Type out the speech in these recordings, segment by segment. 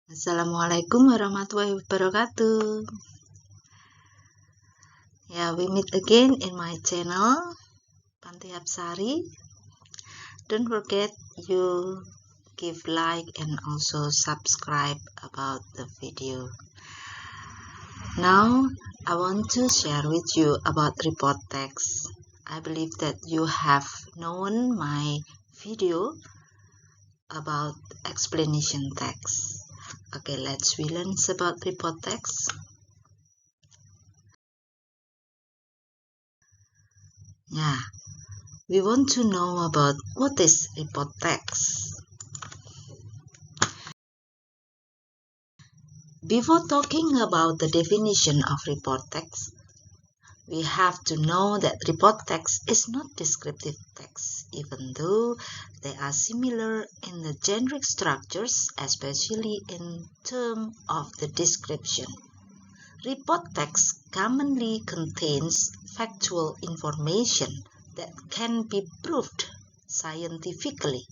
Assalamualaikum warahmatullahi wabarakatuh. We meet again in my channel, Panti Hapsari. Don't forget you give like and also subscribe about the video. Now, I want to share with you about report text. I believe that you have known my video about explanation text. Okay, let's learn about report text. We want to know about what is report text. Before talking about the definition of report text, we have to know that report text is not descriptive text, even though they are similar in the generic structures, especially in terms of the description. Report text commonly contains factual information that can be proved scientifically,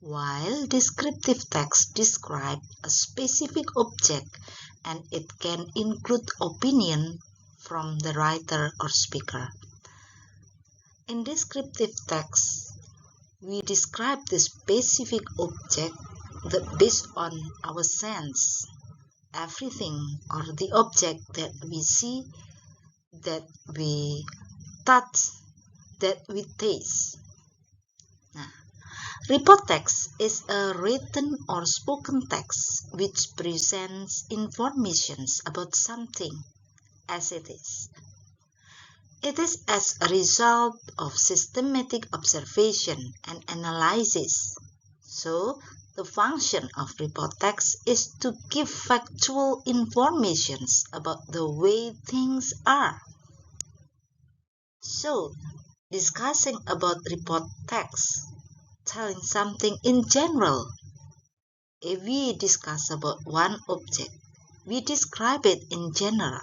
while descriptive text describes a specific object and it can include opinion from the writer or speaker. In descriptive text, we describe the specific object based on our sense, everything or the object that we see, that we touch, that we taste. Report text is a written or spoken text which presents information about something as it is. It is as a result of systematic observation and analysis. So, the function of report text is to give factual information about the way things are. So, discussing about report text, telling something in general. If we discuss about one object, we describe it in general.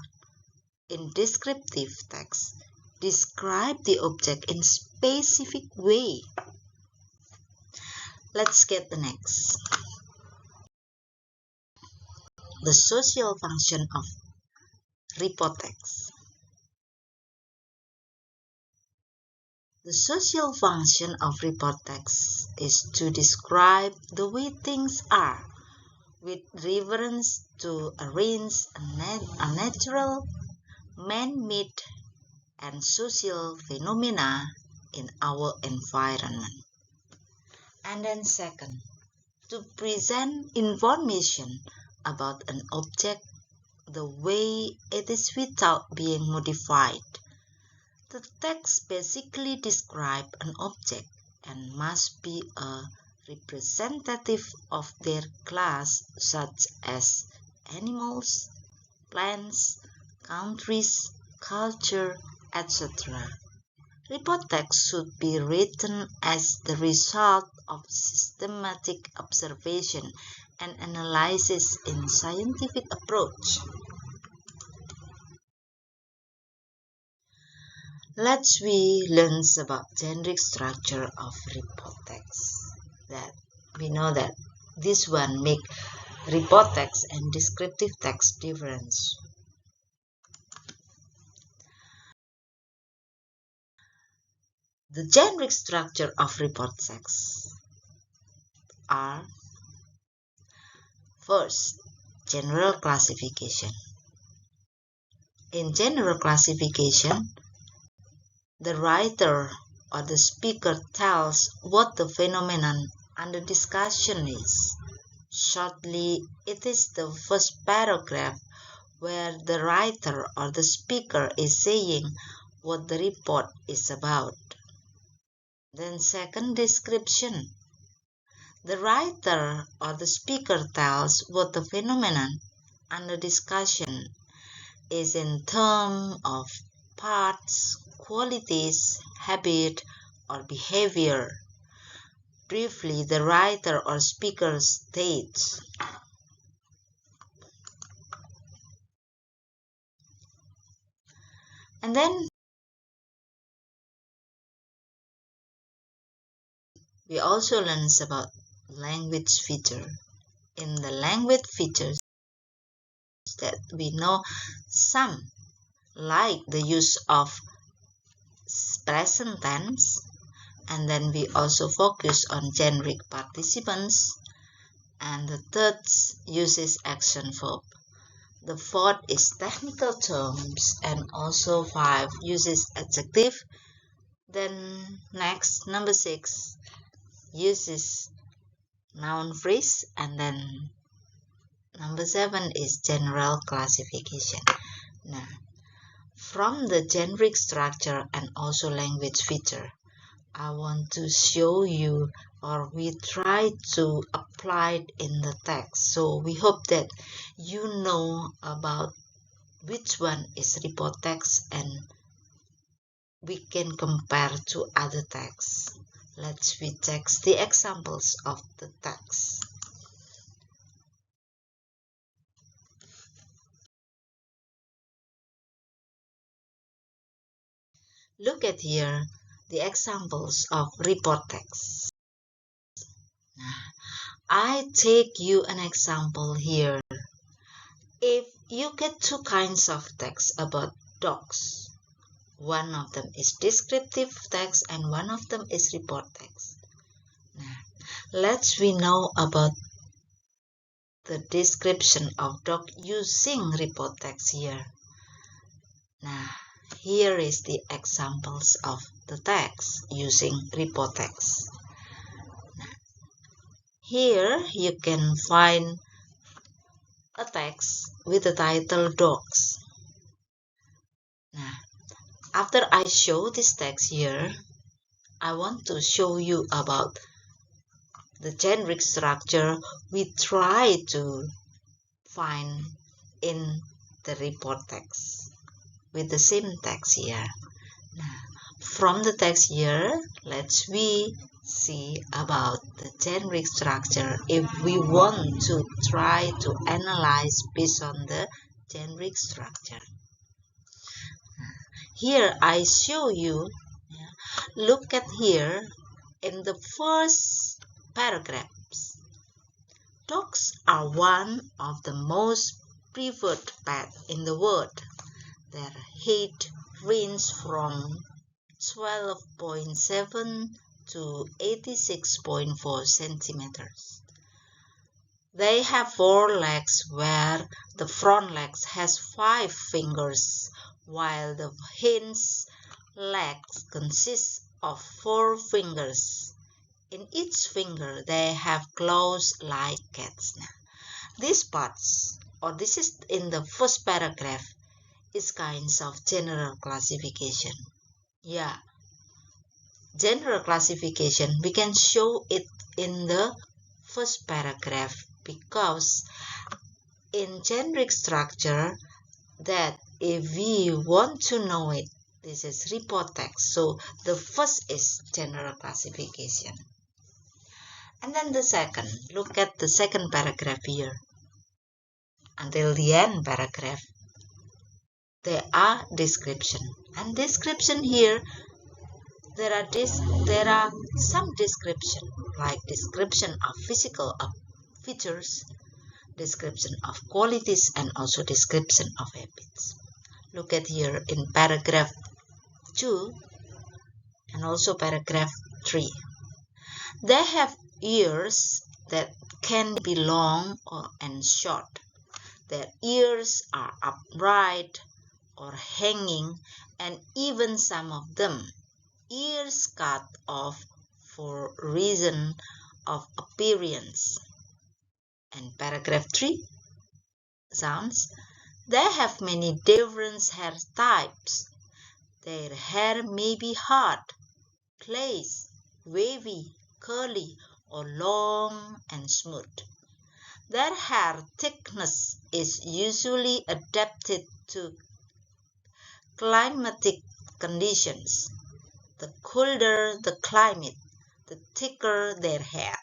In descriptive text, describe the object in specific way. Let's get the next. The social function of report text. The social function of report text is to describe the way things are, with reference to arrange a natural, man-made, and social phenomena in our environment. And then second, to present information about an object the way it is without being modified. The text basically describes an object and must be a representative of their class, such as animals, plants, countries, culture, etc. Report text should be written as the result of systematic observation and analysis in scientific approach. Let's learn about generic structure of report text. That we know that this one make report text and descriptive text difference. The generic structure of report text are: first, general classification. In general classification, the writer or the speaker tells what the phenomenon under discussion is. Shortly, it is the first paragraph where the writer or the speaker is saying what the report is about. Then second, description. The writer or the speaker tells what the phenomenon under discussion is in terms of parts, qualities, habit, or behavior. Briefly, the writer or speaker states. And then we also learn about language feature. In the language features that we know some, like the use of present tense, and then we also focus on generic participants, and the third uses action verb. The fourth is technical terms, and also 5 uses adjective. Then next, number 6 uses noun phrase, and then number 7 is general classification. Now, from the generic structure and also language feature, I want to show you, or we try to apply it in the text. So we hope that you know about which one is report text and we can compare to other texts. Let's check the examples of the text. Look at here the examples of report text. I take you an example here. If you get two kinds of text about dogs, one of them is descriptive text and one of them is report text. Now, let's we know about the description of dog using report text here. Now, here is the examples of the text using report text. Now, here you can find a text with the title dogs. Now, after I show this text here, I want to show you about the generic structure we try to find in the report text with the same text here. Now, from the text here, let's we see about the generic structure if we want to try to analyze based on the generic structure. Here I show you, look at here in the first paragraphs. Dogs are one of the most preferred pets in the world. Their height ranges from 12.7 to 86.4 centimeters. They have 4 legs where the front legs has 5 fingers, while the hind legs consist of 4 fingers. In each finger they have claws like cats. Now, these parts, or this is in the first paragraph, is kinds of general classification. Yeah, general classification, we can show it in the first paragraph because in generic structure that if we want to know it, this is report text. So the first is general classification. And then the second, look at the second paragraph here. Until the end paragraph, there are description. And description here, there are some description, like description of physical features, description of qualities, and also description of habits. Look at here in paragraph 2 and also paragraph 3. They have ears that can be long and short. Their ears are upright or hanging, and even some of them ears cut off for reason of appearance. And paragraph 3 sounds, they have many different hair types. Their hair may be hard, clay, wavy, curly, or long and smooth. Their hair thickness is usually adapted to climatic conditions. The colder the climate, the thicker their hair.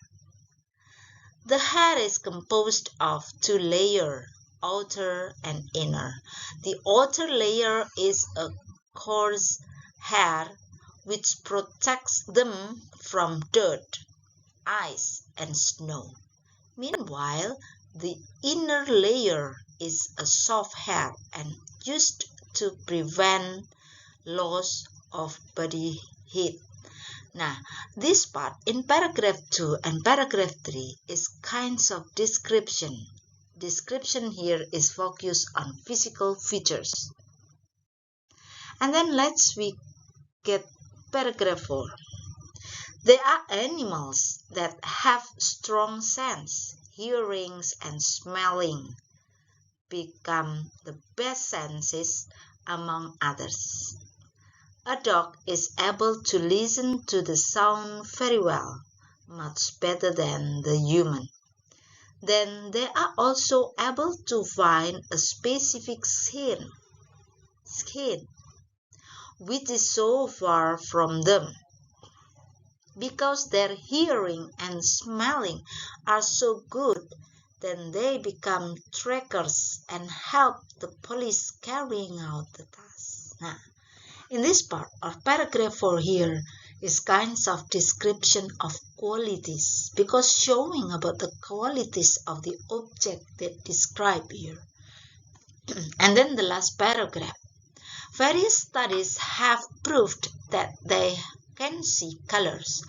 The hair is composed of 2 layers, outer and inner. The outer layer is a coarse hair which protects them from dirt, ice, and snow. Meanwhile, the inner layer is a soft hair and used to prevent loss of body heat. Now, this part in paragraph 2 and paragraph 3 is kinds of description. Description here is focused on physical features. And then we get paragraph 4. They are animals that have strong sense, hearings and smelling become the best senses among others. A dog is able to listen to the sound very well, much better than the human. Then they are also able to find a specific skin, which is so far from them. Because their hearing and smelling are so good, then they become trackers and help the police carrying out the task. Now, in this part of paragraph 4 here is kinds of description of qualities, because showing about the qualities of the object that described here. And then the last paragraph. Various studies have proved that they can see colors,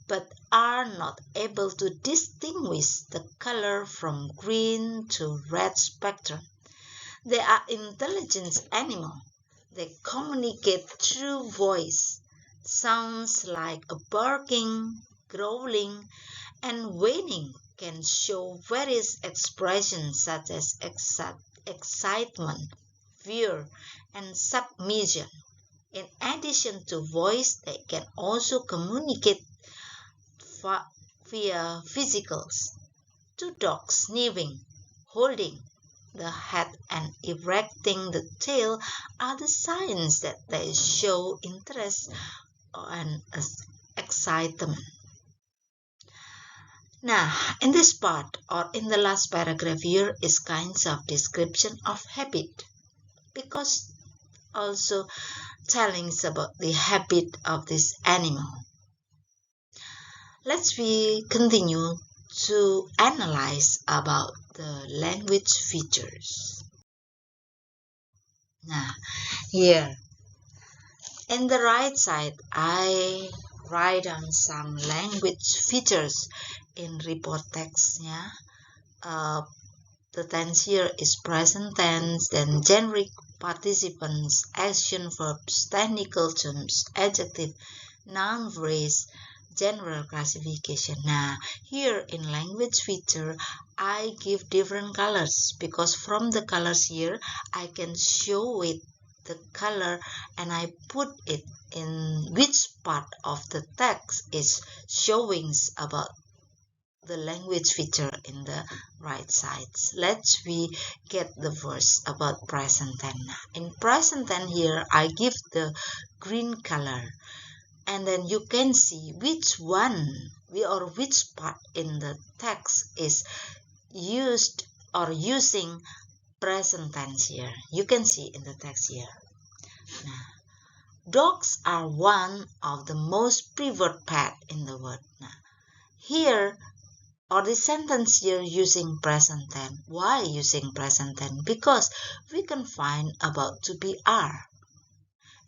but are not able to distinguish the color from green to red spectrum. They are intelligent animals. They communicate through voice. Sounds like a barking, growling, and whining can show various expressions such as excitement, fear, and submission. In addition to voice, they can also communicate via physicals. Two dogs sniffing, holding the head and erecting the tail are the signs that they show interest and excitement. Now, in this part or in the last paragraph here is kinds of description of habit, because also telling about the habit of this animal. Let's continue to analyze about the language features. Now, here in the right side, I write down some language features in report text. The tense here is present tense, then generic participants, action verbs, technical terms, adjective, noun phrase, general classification. Now, here in language feature, I give different colors, because from the colors here, I can show it the color and I put it in which part of the text is showing about the language feature in the right sides. Let's get the verse about present tense. In present tense here, I give the green color, and then you can see which one or which part in the text is used or using present tense here. You can see in the text here. Now, dogs are one of the most preferred pet in the world. Now, here or the sentence here using present tense. Why using present tense? Because we can find about to be are.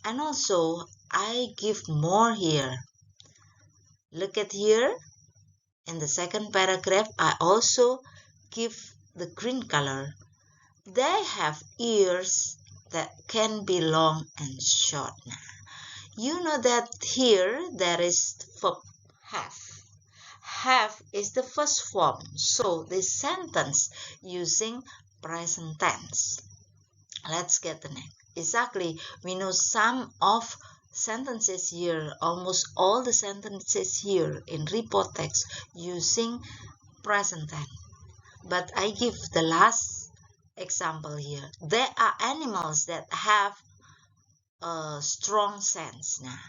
And also I give more here. Look at here. In the second paragraph, I also give the green color. They have ears that can be long and short. Now, you know that here there is verb have. Have is the first form, so this sentence using present tense. Let's get the next. Exactly, we know some of sentences here, almost all the sentences here in report text using present tense. But I give the last example here. There are animals that have a strong sense. Now,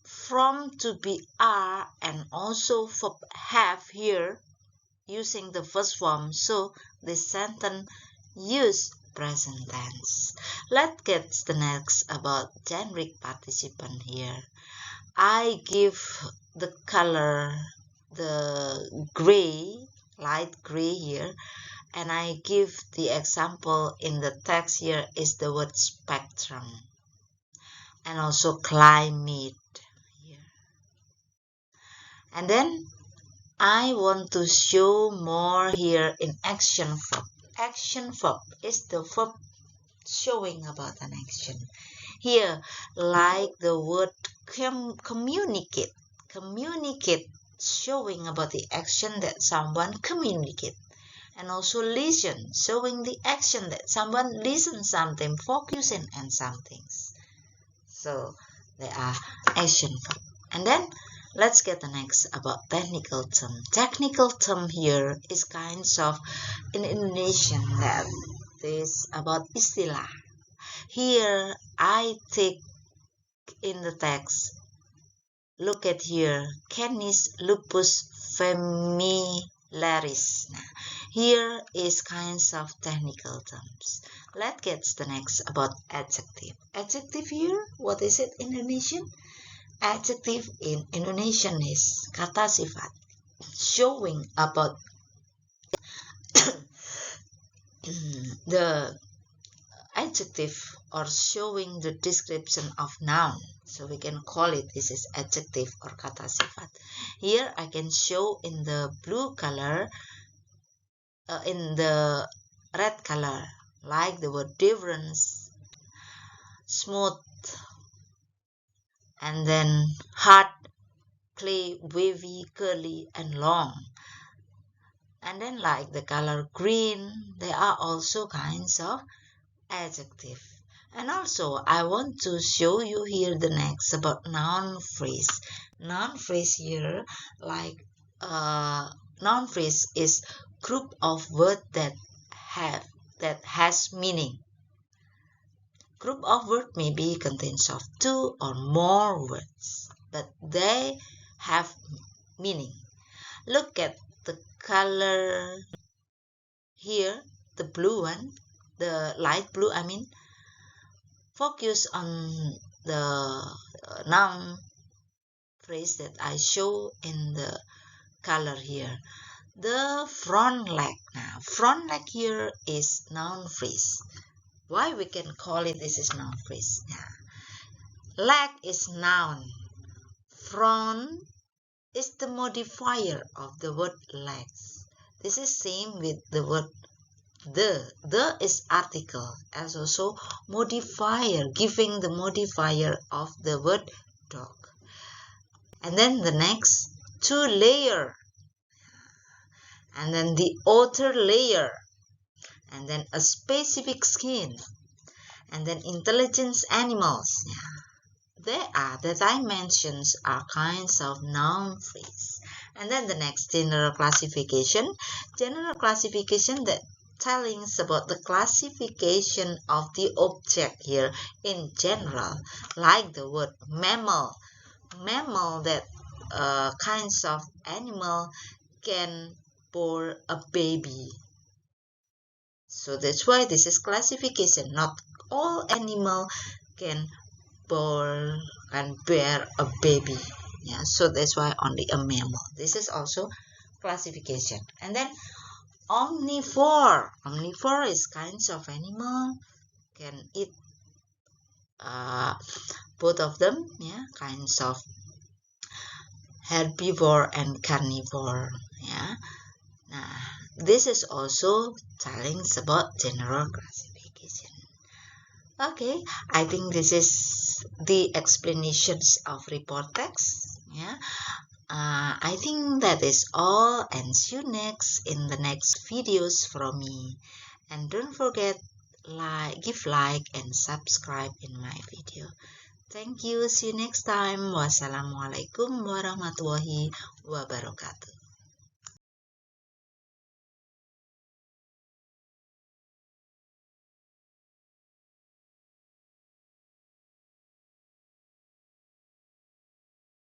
from to be are and also verb have here using the first form, so this sentence use present tense. Let's get the next about generic participant here. I give the color the gray light gray here, and I give the example in the text here is the word spectrum and also climate here. And then I want to show more here in action verb. Action verb is the verb showing about an action. Here, like the word communicate. Communicate, showing about the action that someone communicate. And also listen, showing the action that someone listens something, focusing on some things. So, they are action verb. And then, let's get the next about technical term. Technical term here is kinds of in Indonesian that is about istilah. Here I take in the text, look at here, Canis lupus familiaris. Now, here is kinds of technical terms. Let's get the next about adjective. Adjective here, what is it in Indonesian? Adjective in Indonesian is kata sifat, showing about the adjective or showing the description of noun. So we can call it this is adjective or kata sifat. Here I can show in the blue color, in the red color, like the word difference, smooth, and then hard, clay, wavy, curly, and long. And then like the color green, there are also kinds of adjective. And also I want to show you here the next about noun phrase. Noun phrase here, like noun phrase is group of words that has meaning. Group of words maybe contains of 2 or more words, but they have meaning. Look at the color here, the blue one, the light blue, I mean. Focus on the noun phrase that I show in the color here. The front leg. Now, front leg here is noun phrase. Why we can call it this is noun phrase? Now, leg is noun. Front is the modifier of the word legs. This is same with the word the is article as also modifier, giving the modifier of the word dog. And then the next, 2 layer, and then the outer layer, and then a specific skin, and then intelligence animals. They are that I mentioned are kinds of noun phrase. And then the next, general classification. General classification that telling us about the classification of the object here in general, like the word mammal. Mammal, that kinds of animal can bore a baby. So that's why this is classification. Not all animal can bore and bear a baby. Yeah, so that's why only a mammal. This is also classification. And then omnivore. Omnivore is kinds of animal can eat both of them. Yeah, kinds of herbivore and carnivore. Yeah. Now this is also telling us about general classification. Okay, I think this is the explanations of report text. Yeah. I think that is all, and see you next in the next videos from me. And don't forget, give like and subscribe in my video. Thank you. See you next time. Wassalamualaikum warahmatullahi wabarakatuh.